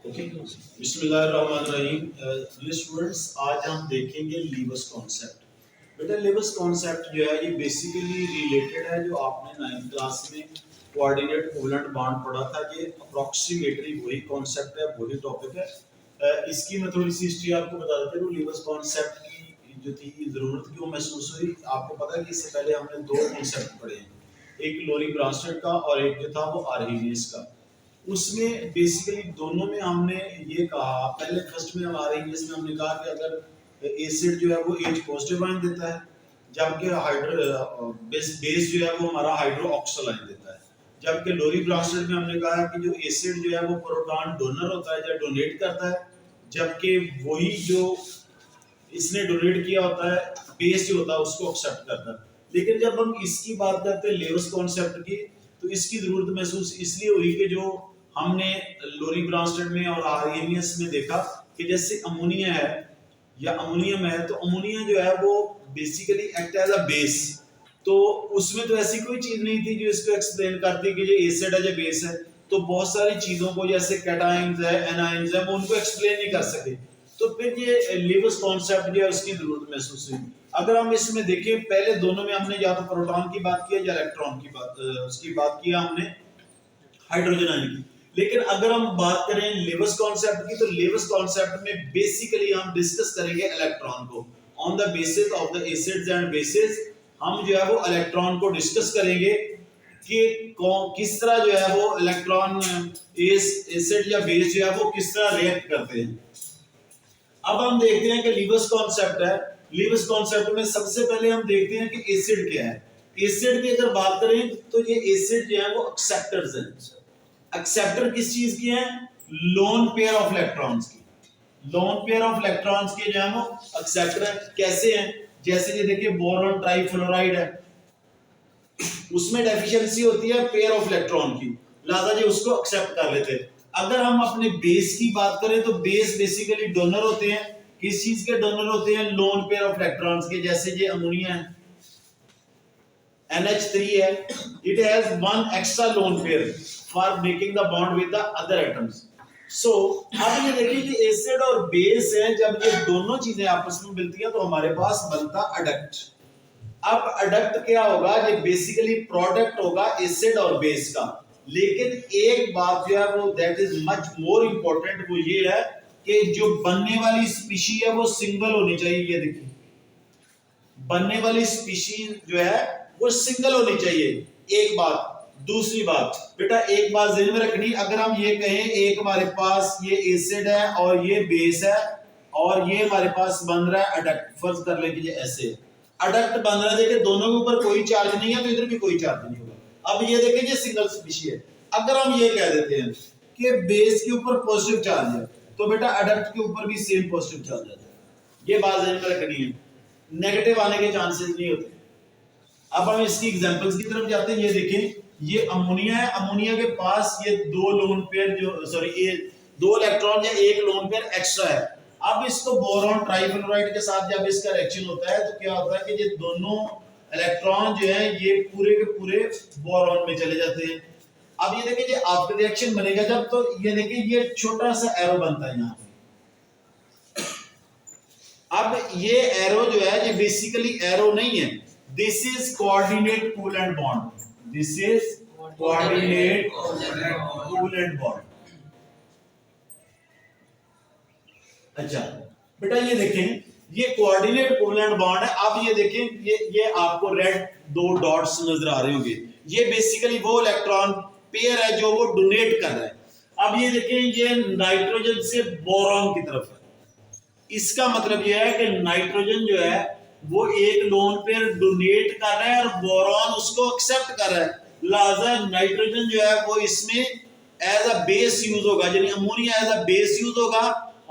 Okay, बिस्मिल्लाहिर्रहमानिर्रहीम। Students, आज हम देखेंगे लीवस कॉन्सेप्ट। बेटा लीवस कॉन्सेप्ट जो है ये बेसिकली रिलेटेड है जो आपने 9th क्लास में कोऑर्डिनेट कोवेलेंट बॉन्ड पढ़ा था। ये अप्रोक्सीमेटली वही कॉन्सेप्ट है, वही टॉपिक है। इसकी मैं थोड़ी सी हिस्ट्री आपको बता देता हूँ। लीवस कॉन्सेप्ट की जो थी ज़रूरत क्यों महसूस हुई, आपको पता है कि इससे पहले हमने दो कॉन्सेप्ट पढ़े हैं, एक लोरी ब्रांस्टेड का और एक जो था वो आर्हेनियस का। उसमें बेसिकली दोनों में हमने ये कहा, पहले फर्स्ट में हमारे इंग्लिश में हमने कहा कि अगर एसिड जो है वो H पॉजिटिव आयन देता है, जबकि हाइड्रो बेस जो है वो हमारा हाइड्रोक्सिल आयन देता है। जबकि लोरी ब्रांस्टेड में हमने कहा कि जो एसिड जो है वो प्रोटॉन डोनर होता है या डोनेट करता है, जबकि वही जो इसने डोनेट किया होता है बेस जो होता है उसको एक्सेप्ट करता है। लेकिन जब हम इसकी बात करते हैं लेवस कॉन्सेप्ट की, तो इसकी जरूरत महसूस इसलिए हुई कि जो हमने लोरी ब्रांस्टेड में और आर्हेनियस में देखा कि जैसे अमोनिया है या अमोनियम है, तो अमोनिया जो है वो basically act as a base. तो उसमें तो ऐसी कोई चीज नहीं थी जो इसको एक्सप्लेन करती कि ये एसिड है या बेस है। तो बहुत सारी चीजों को जैसे कैटायंस है, एनायंस है, वो उनको एक्सप्लेन नहीं कर सके। तो फिर ये लीवस कॉन्सेप्ट जो है उसकी जरूरत महसूस हुई। अगर हम इसमें देखें, पहले दोनों में हमने या तो प्रोटॉन की बात की या इलेक्ट्रॉन की बात उसकी बात किया हमने हाइड्रोजन आयन की। लेकिन अगर हम बात करें लेवस कॉन्सेप्ट की, तो लेवस कॉन्सेप्ट में बेसिकली हम डिस्कस करेंगे इलेक्ट्रॉन को। On the basis of the acids and bases हम जो है वो इलेक्ट्रॉन को डिस्कस करेंगे कि किस तरह जो है वो इलेक्ट्रॉन एसिड या बेस जो है वो किस तरह रिएक्ट करते हैं। अब हम देखते हैं कि लीवस कॉन्सेप्ट है। लीवस कॉन्सेप्ट में सबसे पहले हम देखते हैं कि एसिड क्या है। एसिड की अगर बात करें तो ये एसिड जो है वो एक्सेप्टर्स हैं। एक्सेप्टर किस चीज की है? लोन पेयर ऑफ इलेक्ट्रॉन्स की। लोन पेयर ऑफ इलेक्ट्रॉन्स के जो है वो एक्सेप्टर है। कैसे हैं? जैसे ये देखिए बोरॉन ट्राइफ्लोराइड है, उसमें डेफिशिएंसी होती है पेयर ऑफ इलेक्ट्रॉन की, लिहाजा जी उसको एक्सेप्ट कर लेते हैं। अगर हम अपने बेस की बात करें तो बेस बेसिकली डोनर होते हैं। किस चीज के डोनर होते हैं? लोन पेयर ऑफ इलेक्ट्रॉन्स के। जैसे ये अमोनिया है, NH3 है, it has one extra lone pair for making the bond with the other atoms. So अब ये देखिए कि एसिड और बेस है, जब ये दोनों चीजें आपस में मिलती हैं तो हमारे पास बनता अडक्ट। अब अडक्ट क्या होगा? ये बेसिकली प्रोडक्ट होगा एसिड और बेस का। लेकिन एक बात जो है वो that is much more important, वो ये है कि जो बनने वाली स्पीशी है वो सिंगल होनी चाहिए। ये देखिए बनने वाली स्पीशीज जो है वो सिंगल होनी चाहिए, एक बात। दूसरी बात बेटा एक बात ध्यान में रखनी, अगर हम ये कहें एक हमारे पास ये एसिड है और ये बेस है और ये हमारे पास बन रहा है अडक्ट, फर्ज कर लेंगे ऐसे अडक्ट बन रहा है, देखिए दोनों के ऊपर कोई चार्ज नहीं है तो इधर भी कोई चार्ज नहीं होगा। अब ये देखिए ये सिंगल स्पीशी है। अगर हम ये कह देते हैं कि बेस के ऊपर पॉजिटिव चार्ज है तो बेटा अडक्ट के ऊपर भी सेम पॉजिटिव चार्ज है। ये बात ध्यान में रखनी है, नेगेटिव आने के चांसेस नहीं होते। अब हम इसकी एग्जांपल्स की तरफ जाते हैं। ये देखें ये अमोनिया है, अमोनिया के पास ये दो लोन पेयर जो सॉरी ये दो इलेक्ट्रॉन या एक लोन पेयर एक्स्ट्रा है। अब इसको बोरॉन ट्राइफ्लोराइड के साथ जब इसका रिएक्शन होता है तो क्या होता है कि ये दोनों इलेक्ट्रॉन जो है ये पूरे के पूरे बोरॉन में चले जाते हैं। अब ये देखिए ये आफ्टर रिएक्शन बनेगा जब, तो ये देखिए ये छोटा सा एरो बनता है यहाँ। अब ये एरो जो है ये बेसिकली एरो नहीं है, this is coordinate covalent bond. This is coordinate covalent bond. अच्छा बेटा ये देखें ये कोऑर्डिनेट कोवेलेंट बॉन्ड है। अब ये देखें ये आपको रेड दो डॉट्स नजर आ रहे होंगे, ये बेसिकली वो इलेक्ट्रॉन पेयर है जो वो डोनेट कर रहा है। अब ये देखें ये नाइट्रोजन से बोरॉन की तरफ है। इसका मतलब यह है कि नाइट्रोजन जो है वो एक लोन पेयर डोनेट कर रहा है और बोरॉन उसको एक्सेप्ट कर रहा है, लिहाजा नाइट्रोजन जो है वो इसमें एज अ बेस यूज होगा, यानी ammonia as a base use होगा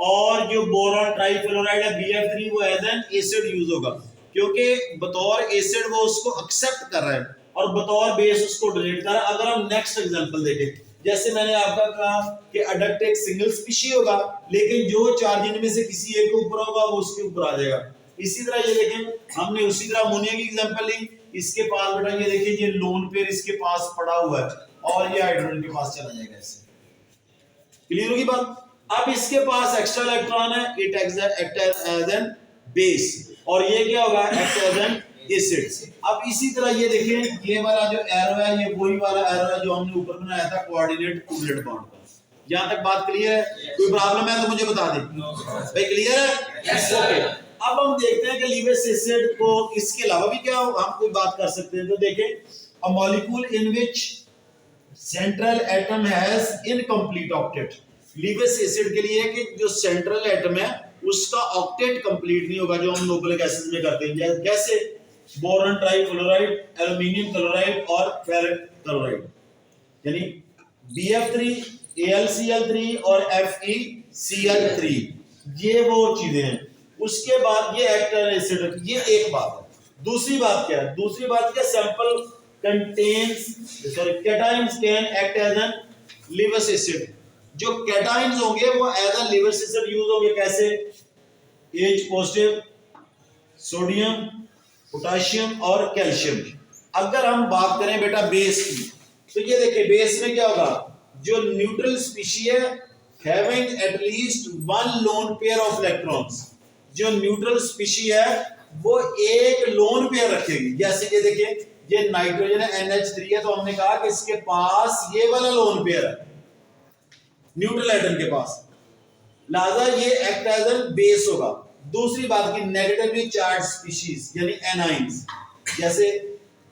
और जो बोरॉन ट्राइफ्लोराइड है BF3 वो एज एन एसिड यूज होगा, क्योंकि बतौर एसिड वो उसको एक्सेप्ट कर रहा है और बतौर बेस उसको डोनेट कर रहा है। अगर हम नेक्स्ट एग्जांपल देखें, जैसे मैंने आपका कहा कि अडक्ट एक सिंगल स्पीशी होगा, लेकिन जो चार इनमें से किसी एक के ऊपर होगा वो उसके ऊपर आ जाएगा। इसी तरह ये देखें हमने उसी तरह अमोनिया की एग्जांपल ली, इसके पास बेटा ये देखिए ये लोन पेयर इसके पास पड़ा हुआ है और ये हाइड्रोजन के पास चला जाएगा। ऐसे क्लियर होगी बात। अब इसके पास एक्स्ट्रा इलेक्ट्रॉन है, it act as an base, और ये क्या होगा, एक्ट एज एन एसिड। अब इसी तरह ये देखें, ये वाला जो एरो है ये वही वाला एरो है जो हमने ऊपर बनाया था कोऑर्डिनेट कोवलेंट बॉन्ड का। यहां तक बात क्लियर है? कोई प्रॉब्लम है तो मुझे बता दें। भाई क्लियर है? ओके। अब हम देखते हैं कि लीविस एसिड को इसके अलावा भी क्या हम कोई बात कर सकते हैं। तो देखें, a molecule in which central atom has incomplete octet. Lewis acid के लिए कि जो सेंट्रल एटम है उसका ऑक्टेट कंप्लीट नहीं होगा, जो हम न्यूक्लिक एसिड में करते हैं। कैसे? बोरॉन ट्राइक्लोराइड, एल्युमिनियम क्लोराइड और फेरिक क्लोराइड, यानी BF3, AlCl3 और FeCl3, ये वो चीजें हैं। उसके बाद ये एक्टर एसिड, ये एक बात है। दूसरी बात क्या है? दूसरी बात क्या, sample contains cations can act as an Lewis acid. जो कैटायंस होंगे वो as a Lewis acid use होंगे। कैसे? H पॉजिटिव, सोडियम, पोटेशियम और कैल्शियम। अगर हम बात करें बेटा बेस की, तो ये देखिए बेस में क्या होगा, जो न्यूट्रल स्पीशी है having at least one lone pair of electrons, जो न्यूट्रल स्पीशी है वो एक लोन पेयर रखेगी। जैसे कि देखिए ये नाइट्रोजन है NH3 है, तो हमने कहा कि इसके पास ये वाला लोन पेयर है न्यूट्रल एटम के पास, लिहाजा ये एक्ट एज एन बेस होगा। दूसरी बात की नेगेटिवली चार्ज स्पीशीज यानी एनाइंस, जैसे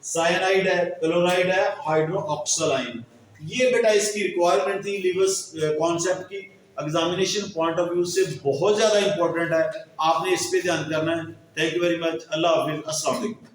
साइनाइड है, क्लोराइड है, हाइड्रोक्सालाइन, ये बेटा इसकी रिक्वायरमेंट थी लीविस कॉन्सेप्ट की। एग्जामिनेशन पॉइंट ऑफ व्यू से बहुत ज्यादा इंपॉर्टेंट है, आपने इस पे ध्यान करना है। Thank you very much. अल्लाह हाफिज। अस्सलाम वालेकुम।